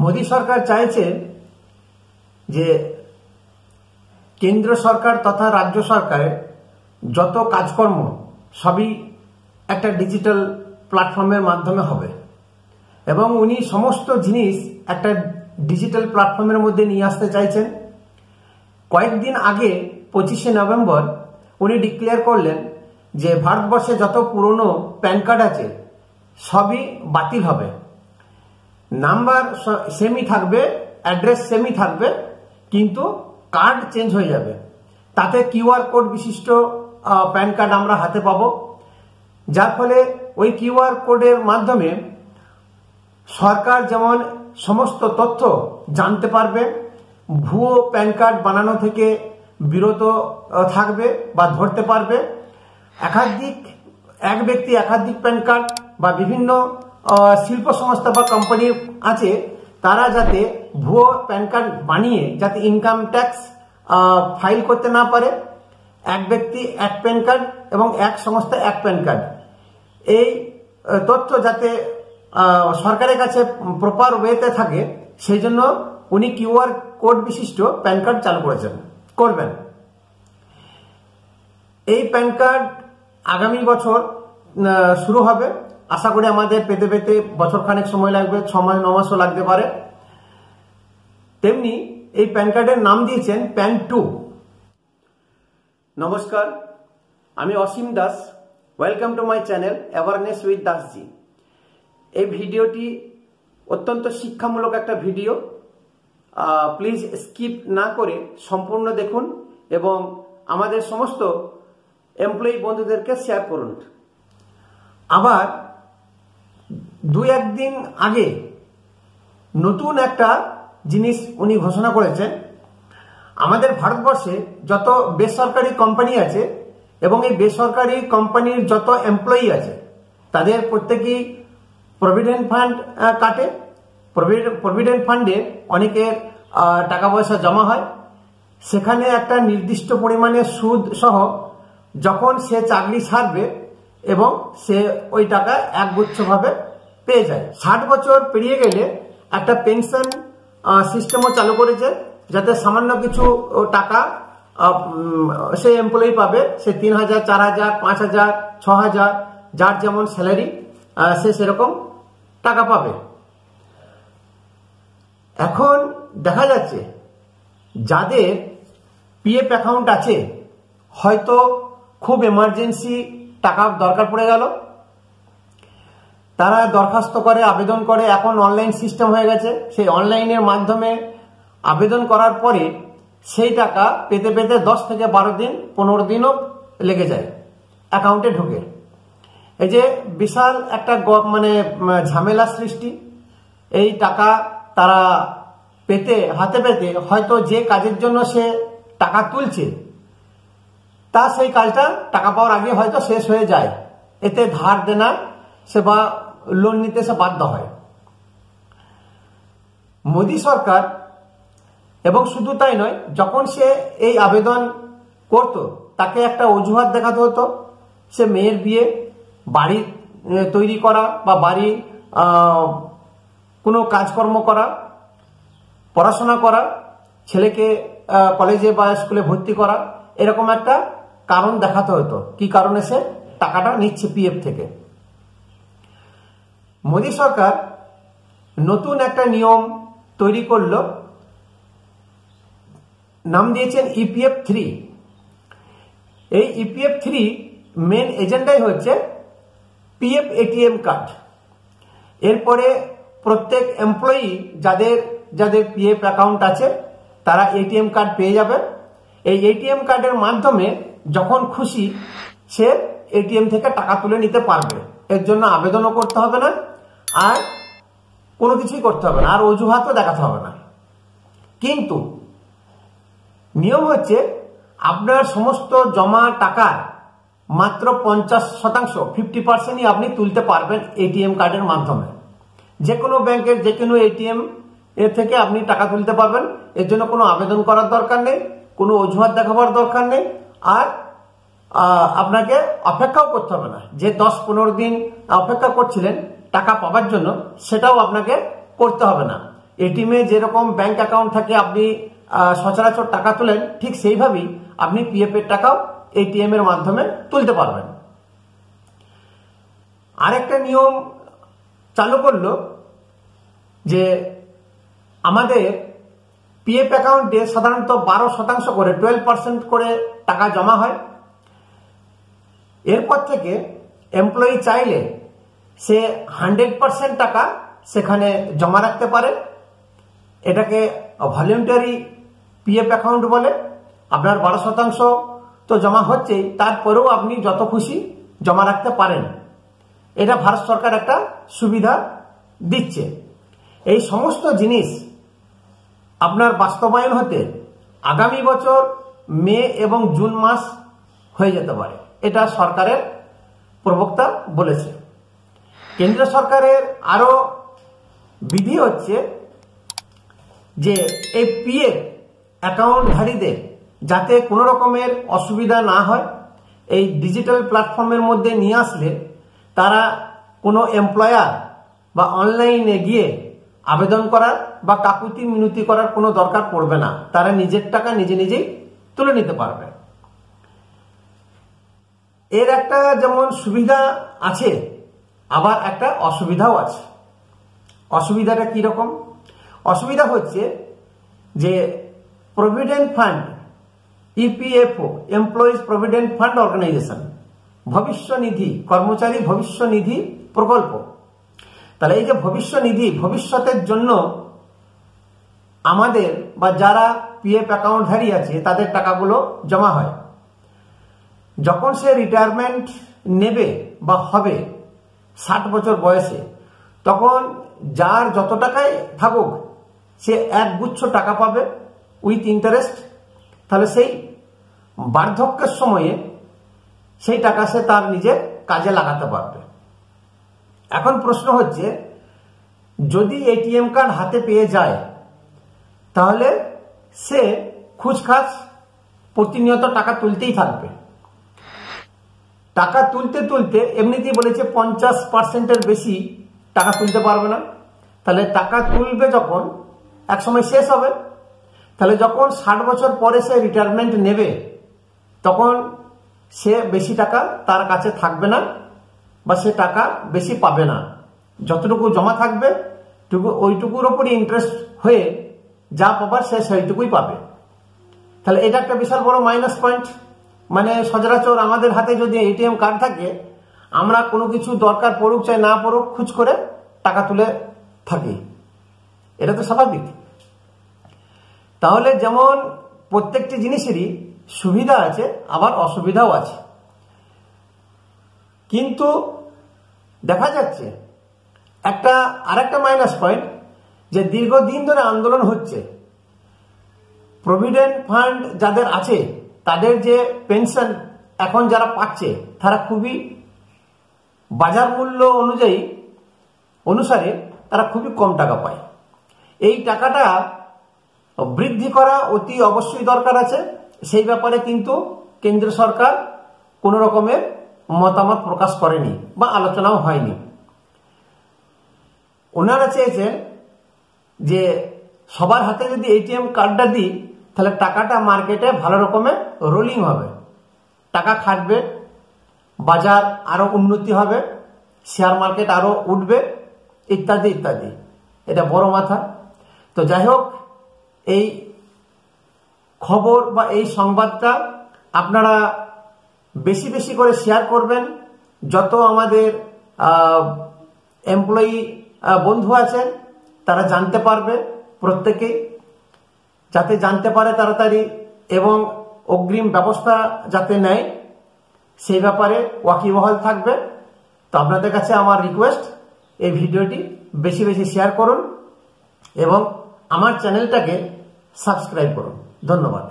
মোদী সরকার চাইছে যে কেন্দ্র সরকার তথা রাজ্য সরকারের যত কাজকর্ম সবই একটা ডিজিটাল প্ল্যাটফর্মের মাধ্যমে হবে এবং উনি সমস্ত জিনিস একটা ডিজিটাল প্ল্যাটফর্মের মধ্যে নিয়ে আসতে চাইছেন। কয়েকদিন আগে 25শে নভেম্বর উনি ডিক্লেয়ার করলেন যে ভারতবর্ষে যত পুরনো প্যান কার্ড আছে সবই বাতিল হবে, নাম্বার সেমই থাকবে, অ্যাড্রেস সেমই থাকবে, কিন্তু কার্ড চেঞ্জ হয়ে যাবে। তাতে কিউআর কোড বিশিষ্ট প্যান কার্ড আমরা হাতে পাবো, যার ফলে ওই কিউআর কোডের মাধ্যমে সরকার যেমন সমস্ত তথ্য জানতে পারবে, ভুয়ো প্যান কার্ড বানানো থেকে বিরত থাকবে বা ধরতে পারবে। এক ব্যক্তি একাধিক প্যান কার্ড বা বিভিন্ন শিল্প সংস্থা বা কোম্পানি আছে, তারা যাতে ভুয়ো প্যান কার্ড বানিয়ে যাতে ইনকাম ট্যাক্স ফাইল করতে না পারে। এক ব্যক্তি এক প্যান কার্ড এবং এক সংস্থা এক প্যান কার্ড, এই তথ্য যাতে সরকারের কাছে প্রপার ওয়েতে থাকে, সেই জন্য উনি কিউআর কোড বিশিষ্ট প্যান কার্ড চালু করবেন। এই প্যান কার্ড আগামী বছর শুরু হবে। আশা করি আমাদের পেতে পেতে বছর খানেক সময় লাগবে, 6 মাস 9 মাসও লাগতে পারে। তেমনি এই প্যান কার্ডের নাম দিয়েছেন প্যান 2। নমস্কার, আমি Ashim Das. Welcome to my channel awareness with Dasji. এই ভিডিওটি অত্যন্ত শিক্ষামূলক একটা ভিডিও, প্লিজ স্কিপ না করে সম্পূর্ণ দেখুন এবং আমাদের সমস্ত এমপ্লয়ি বন্ধুদেরকে শেয়ার করুন। আবার 2-1 দিন আগে নতুন একটা জিনিস উনি ঘোষণা করেছেন। আমাদের ভারতবর্ষে যত বেসরকারি কোম্পানি আছে এবং এই বেসরকারি কোম্পানির যত এমপ্লয়ি আছে তাদের প্রত্যেকেই প্রভিডেন্ট ফান্ড কাটে। প্রভিডেন্ট ফান্ডে অনেকের টাকা পয়সা জমা হয়, সেখানে একটা নির্দিষ্ট পরিমাণে সুদ সহ যখন সে চাকরি ছাড়বে এবং সে ওই টাকা একগুচ্ছভাবে পেয়ে যায়। 60 বছর পেরিয়ে গেলে একটা পেনশন সিস্টেমও চালু করেছে, যাতে সামান্য কিছু টাকা সে এমপ্লয়ি পাবে। সে 3000, 4000, 5000, 6000, যার যেমন স্যালারি সে সেরকম টাকা পাবে। এখন দেখা যাচ্ছে যাদের পিএফ অ্যাকাউন্ট আছে, হয়তো খুব এমার্জেন্সি টাকা দরকার পড়ে গেল, তারা দরখাস্ত করে, আবেদন করে। এখন অনলাইন সিস্টেম হয়ে গেছে, সেই অনলাইনের মাধ্যমে আবেদন করার পরে সেই টাকা পেতে পেতে 10 থেকে 12 দিন 15 দিনও লেগে যায় অ্যাকাউন্টে ঢুকে। এই যে বিশাল একটা ঝামেলা সৃষ্টি। এই টাকা তারা হাতে পেতে হয়তো যে কাজের জন্য সে টাকা তুলছে তা সেই কাজটা টাকা পাওয়ার আগে হয়তো শেষ হয়ে যায়। এতে ধার দেনা সে বা লোন নিতে সে বাধ্য হয়। মোদী সরকার, এবং শুধু তাই নয়, যখন সে এই আবেদন করত তাকে একটা অজুহাত দেখাতে হতো। সে মেয়ের বিয়ে, বাড়ি তৈরি করা বা বাড়ি কোনো কাজকর্ম করা, পড়াশোনা করা, ছেলেকে কলেজে বা স্কুলে ভর্তি করা, এরকম একটা কারণ দেখাতে হতো কি কারণে সে টাকাটা নিচ্ছে পিএফ থেকে। মোদী সরকার নতুন একটা নিয়ম তৈরি করলো, নাম দিয়েছেন ইপিএফ 3। এই ইপিএফ 3 মেন এজেন্ডাই হচ্ছে পিএফ এটিএম কার্ড। এরপরে প্রত্যেক এমপ্লয়ি যাদের পিএফ অ্যাকাউন্ট আছে তারা এটিএম কার্ড পেয়ে যাবে। এই এটিএম কার্ডের মাধ্যমে যখন খুশি সে এটিএম থেকে টাকা তুলে নিতে পারবে। এর জন্য আবেদনও করতে হবে না, আর কোনো কিছুই করতে হবে না, আর অজুহাতও দেখাতে হবে না। কিন্তু নিয়ম হচ্ছে আপনার সমস্ত জমা টাকার মাত্র 50%, 50%ই আপনি তুলতে পারবেন এটিএম কার্ডের মাধ্যমে। যে কোনো ব্যাংকের যে কোনো এটিএম এর থেকে আপনি টাকা তুলতে পারবেন। এর জন্য কোনো আবেদন করার দরকার নেই, কোনো অজুহাত দেখাবার দরকার নেই, আর আপনাকে অপেক্ষাও করতে হবে না। যে 10-15 দিন অপেক্ষা করছিলেন টাকা পাবার জন্য, সেটাও আপনাকে করতে হবে না। এটিএমে যেরকম ব্যাংক অ্যাকাউন্ট থাকে আপনি সচরাচর টাকা তোলেন, ঠিক সেইভাবেই আপনি পিএফ এর টাকাও এটিএম এর মাধ্যমে তুলতে পারবেন। আরেকটা নিয়ম চালু করলো যে আমাদের পিএফ অ্যাকাউন্টে সাধারণত 12% করে 12% করে টাকা জমা হয়। এরপর থেকে এমপ্লয়ি চাইলে সে 100% টাকা সেখানে জমা রাখতে পারে। এটাকে ভলেন্টারি পিএফ অ্যাকাউন্ট বলে। আপনার 12% তো জমা হচ্ছেই, তারপরেও আপনি যত খুশি জমা রাখতে পারেন। এটা ভারত সরকার একটা সুবিধা দিচ্ছে। এই সমস্ত জিনিস আপনার বাস্তবায়ন হতে আগামী বছর মে এবং জুন মাস হয়ে যেতে পারে, এটা সরকারের প্রবক্তা বলেছে। কেন্দ্র সরকারের আরো বিধি হচ্ছে যে এই পিএফ অ্যাকাউন্টধারীদের যাতে কোনো রকমের অসুবিধা না হয়, এই ডিজিটাল প্ল্যাটফর্মের মধ্যে নিয়ে আসলে তারা কোনো এমপ্লয়ার বা অনলাইনে গিয়ে আবেদন করার বা কাকুতি মিনতি করার কোনো দরকার পড়বে না। তারা নিজের টাকা নিজে নিজেই তুলে নিতে পারবে। এর একটা যেমন সুবিধা আছে, আবার একটা অসুবিধাও আছে। অসুবিধাটা কি রকম? অসুবিধা হচ্ছে যে provident fund, EPFO, employees provident fund organisation, ভবিষ্যনিধি, কর্মচারী ভবিষ্যনিধি প্রকল্প। তাহলে এই যে ভবিষ্যনিধি, ভবিষ্যতের জন্য আমাদের বা যারা পিএফ অ্যাকাউন্টধারী আছে তাদের টাকাগুলো জমা হয়। যখন সে রিটায়ারমেন্ট নেবে বা হবে 60 বছর বয়সে, তখন যার যত টাকায় থাকুক সে একগুচ্ছ টাকা পাবে উইথ ইন্টারেস্ট। তাহলে সেই বার্ধক্যের সময়ে সেই টাকা সে তার নিজের কাজে লাগাতে পারবে। এখন প্রশ্ন হচ্ছে, যদি এটিএম কার্ড হাতে পেয়ে যায় তাহলে সে খুচখাচ প্রতিনিয়ত টাকা তুলতেই থাকবে। টাকা তুলতে তুলতে এমনিতেই বলেছে 50%-এর বেশি টাকা তুলতে পারবে না। তাহলে টাকা তুলবে যখন একসময় শেষ হবে, তাহলে যখন 60 বছর পরে সে রিটায়ারমেন্ট নেবে তখন সে বেশি টাকা তার কাছে থাকবে না বা সে টাকা বেশি পাবে না। যতটুকু জমা থাকবে ওইটুকুর ওপরই ইন্টারেস্ট হয়ে যা পাবার সে সেইটুকুই পাবে। তাহলে এটা একটা বিশাল বড় মাইনাস পয়েন্ট। মানে সচরাচর আমাদের হাতে যদি এটিএম কার্ড থাকে, আমরা কোনো কিছু দরকার পড়ুক চাই না পড়ুক খুঁজ করে টাকা তুলে থাকি, এটা তো স্বাভাবিক। তাহলে যেমন প্রত্যেকটি জিনিসেরই সুবিধা আছে আবার অসুবিধাও আছে। কিন্তু দেখা যাচ্ছে আরেকটা মাইনাস পয়েন্ট, যে দীর্ঘদিন ধরে আন্দোলন হচ্ছে, প্রভিডেন্ট ফান্ড যাদের আছে তাদের যে পেনশন এখন যারা পাচ্ছে তারা খুবই বাজার মূল্য অনুসারে তারা খুবই কম টাকা পায়। এই টাকাটা বৃদ্ধি করা অতি অবশ্যই দরকার আছে। সেই ব্যাপারে কিন্তু কেন্দ্র সরকার কোনো রকমের মতামত প্রকাশ করেনি বা আলোচনাও হয়নি। ওনারা চেয়েছেন যে সবার হাতে যদি এটিএম কার্ডটা দিই তাহলে টাকাটা মার্কেটে ভালো রকমের রোলিং হবে, টাকা খাটবে, বাজার আরো উন্নতি হবে, শেয়ার মার্কেট আরো উঠবে, ইত্যাদি ইত্যাদি। এটা বড় মাথা। তো যাই হোক, এই খবর বা এই সংবাদটা আপনারা বেশি বেশি করে শেয়ার করবেন। যত আমাদের এমপ্লয়ি বন্ধু আছেন তারা জানতে পারবে, প্রত্যেকে যাতে জানতে পারে তাড়াতাড়ি এবং অগ্রিম ব্যবস্থা যাতে নেয় সেই ব্যাপারে ওয়াকিবহাল থাকবে। তো আপনাদের কাছে আমার রিকোয়েস্ট, এই ভিডিওটি বেশি বেশি শেয়ার করুন এবং আমার চ্যানেলটাকে সাবস্ক্রাইব করুন। ধন্যবাদ।